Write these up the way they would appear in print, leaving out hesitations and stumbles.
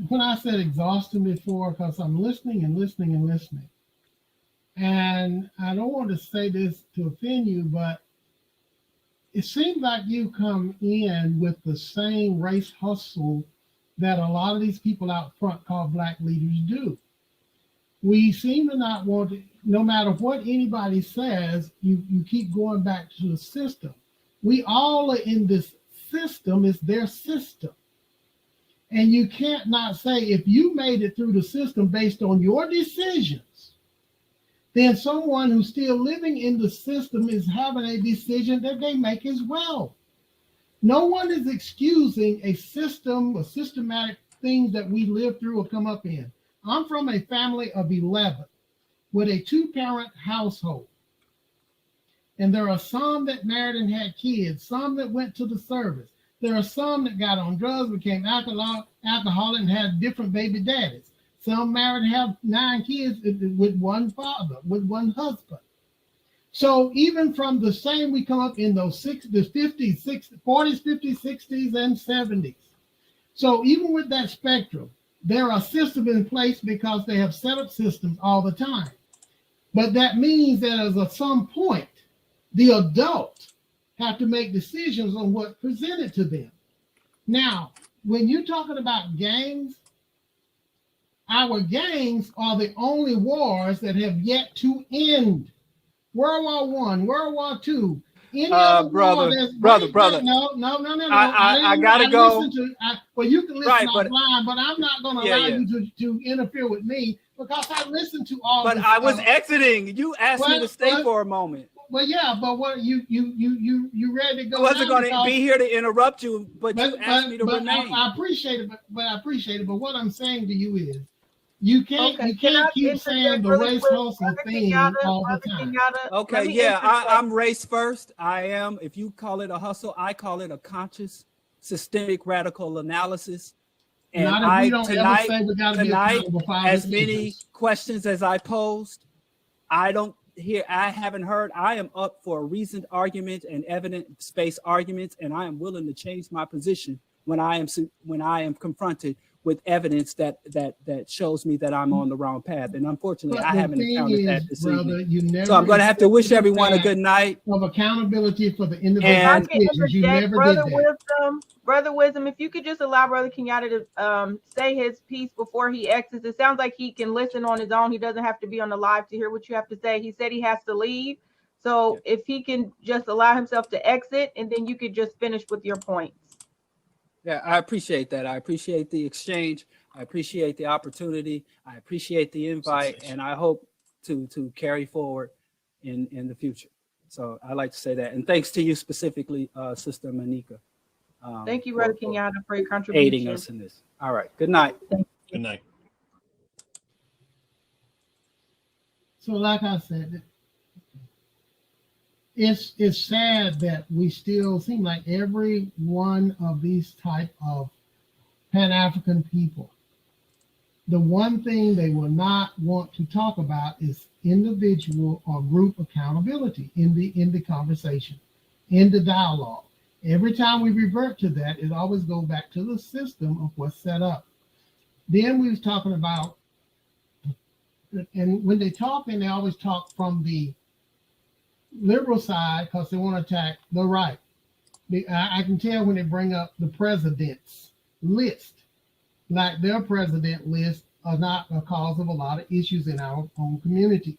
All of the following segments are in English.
when I said exhausting before, because I'm listening and listening and listening. And I don't want to say this to offend you, but it seems like you come in with the same race hustle that a lot of these people out front called Black leaders do. We seem to not want to, no matter what anybody says, you keep going back to the system. We all are in this system, it's their system. And you can't not say if you made it through the system based on your decisions, then someone who's still living in the system is having a decision that they make as well. No one is excusing a system or systematic things that we live through or come up in. I'm from a family of 11 with a 2-parent household. And there are some that married and had kids, some that went to the service. There are some that got on drugs, became alcoholic and had different baby daddies. Some married and have 9 kids with one father, with one husband. So even from the same, we come up in those the 50s, 60s, 40s, 50s, 60s, and 70s. So even with that spectrum, there are systems in place because they have set up systems all the time. But that means that at some point, the adult have to make decisions on what's presented to them. Now, when you're talking about gangs, our gangs are the only wars that have yet to end. World War I, World War II. Brother. No. I gotta go. Well, you can listen offline, but I'm not going to allow you to interfere with me because I listened to all. But I was exiting. You asked me to stay for a moment. Well, yeah, but what you ready to go? I wasn't going to be here to interrupt you, but you asked me to remain. I appreciate it, but what I'm saying to you is, you can't keep saying the race hustle thing all the time. Okay, yeah, I'm race first. I am. If you call it a hustle, I call it a conscious, systemic, radical analysis. And tonight, as many questions as I posed, I haven't heard. I am up for a reasoned argument and evidence-based arguments, and I am willing to change my position when I am confronted with evidence that shows me that I'm on the wrong path. And unfortunately, I haven't encountered that this evening. So I'm going to have to wish everyone a good night. Of accountability for the individual. You never did that. Brother Wisdom, if you could just allow Brother Kenyatta to say his piece before he exits. It sounds like he can listen on his own. He doesn't have to be on the live to hear what you have to say. He said he has to leave. So if he can just allow himself to exit, and then you could just finish with your points. Yeah, I appreciate that. I appreciate the exchange. I appreciate the opportunity. I appreciate the invite, and I hope to carry forward in the future. So I like to say that. And thanks to you specifically, Sister Monica. Thank you, Brother Kenyatta, for your contribution. Aiding us in this. All right. Good night. Good night. So like I said, it's sad that we still seem like every one of these type of Pan-African people, the one thing they will not want to talk about is individual or group accountability in the conversation, in the dialogue. Every time we revert to that, it always goes back to the system of what's set up. Then we was talking about, and when they talk, and they always talk from the liberal side because they want to attack the right. I can tell when they bring up the president's list, like their president list are not a cause of a lot of issues in our own communities.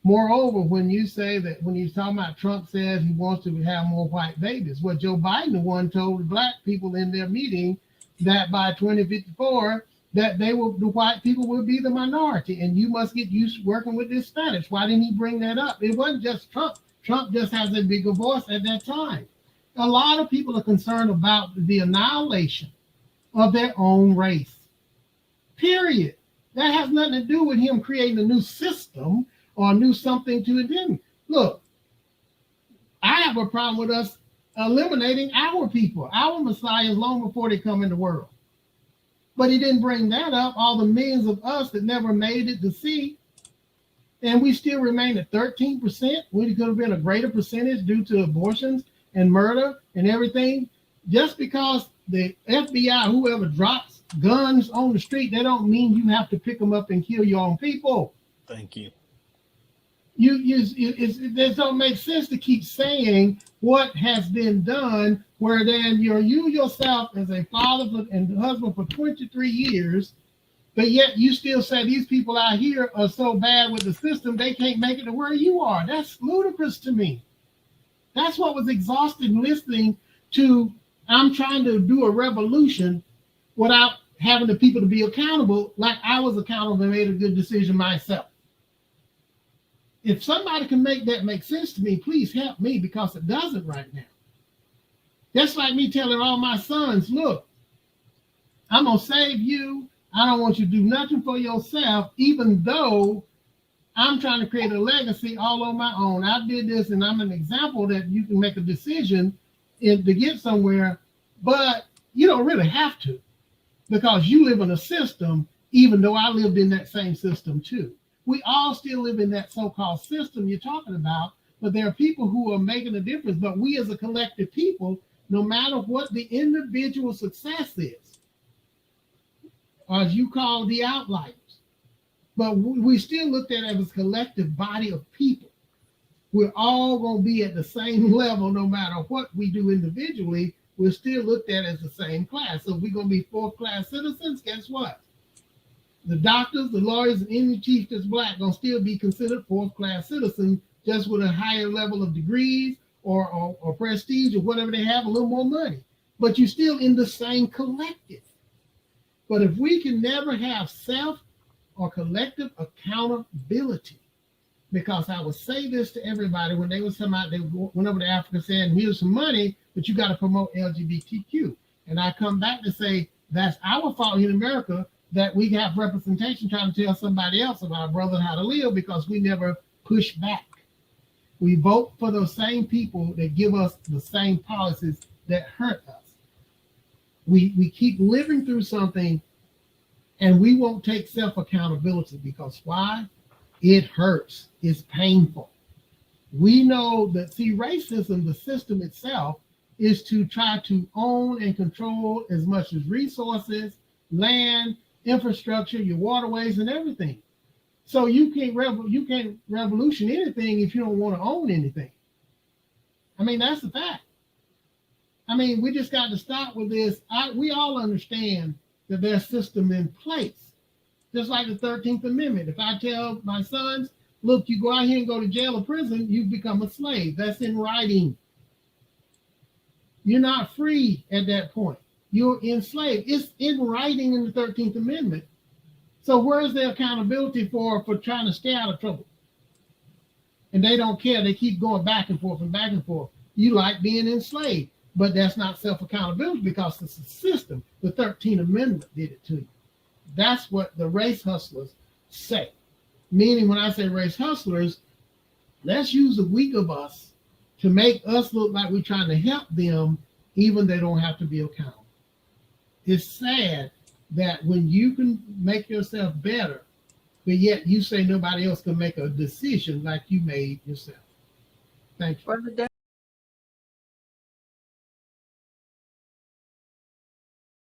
Moreover, when you say that, when you're talking about Trump says he wants to have more white babies, well, Joe Biden, the one told the black people in their meeting that by 2054, that the white people will be the minority, and you must get used to working with this Spanish. Why didn't he bring that up? It wasn't just Trump. Trump just has a bigger voice at that time. A lot of people are concerned about the annihilation of their own race. Period. That has nothing to do with him creating a new system or a new something to them. Look, I have a problem with us eliminating our people, our messiahs, long before they come in the world. But he didn't bring that up, all the millions of us that never made it to see. And we still remain at 13%, when it could have been a greater percentage due to abortions and murder and everything. Just because the FBI, whoever drops guns on the street, that don't mean you have to pick them up and kill your own people. Thank you. It don't make sense to keep saying what has been done, where then you yourself as a father and husband for 23 years, but yet you still say these people out here are so bad with the system, they can't make it to where you are. That's ludicrous to me. That's what was exhausting listening to. I'm trying to do a revolution without having the people to be accountable, like I was accountable and made a good decision myself. If somebody can make that make sense to me, please help me, because it doesn't right now. That's like me telling all my sons, look, I'm going to save you. I don't want you to do nothing for yourself, even though I'm trying to create a legacy all on my own. I did this, and I'm an example that you can make a decision to get somewhere, but you don't really have to, because you live in a system, even though I lived in that same system too. We all still live in that so-called system you're talking about, but there are people who are making a difference. But we as a collective people, no matter what the individual success is, or as you call the outliers, but we still looked at it as a collective body of people. We're all going to be at the same level no matter what we do individually. We're still looked at as the same class. So if we're going to be fourth-class citizens, guess what? The doctors, the lawyers, and any chief that's black gonna still be considered fourth-class citizens, just with a higher level of degrees or prestige or whatever they have, a little more money. But you're still in the same collective. But if we can never have self or collective accountability, because I would say this to everybody when they was talking about, they went over to Africa saying, here's some money, but you got to promote LGBTQ. And I come back to say, that's our fault in America, that we have representation trying to tell somebody else about our brother how to live, because we never push back. We vote for those same people that give us the same policies that hurt us. We keep living through something and we won't take self-accountability, because why? It hurts. It's painful. We know that, see, racism, the system itself, is to try to own and control as much as resources, land, infrastructure, your waterways, and everything. So you can't revolution anything if you don't want to own anything. I mean, that's the fact. I mean, we just got to stop with this. We all understand that there's a system in place, just like the 13th Amendment. If I tell my sons, look, you go out here and go to jail or prison, you become a slave. That's in writing. You're not free at that point. You're enslaved. It's in writing in the 13th Amendment. So where's their accountability for trying to stay out of trouble? And they don't care. They keep going back and forth and back and forth. You like being enslaved, but that's not self-accountability, because it's a system. The 13th Amendment did it to you. That's what the race hustlers say. Meaning, when I say race hustlers, let's use the weak of us to make us look like we're trying to help them, even they don't have to be accountable. It's sad that when you can make yourself better, but yet you say nobody else can make a decision like you made yourself. Thank you.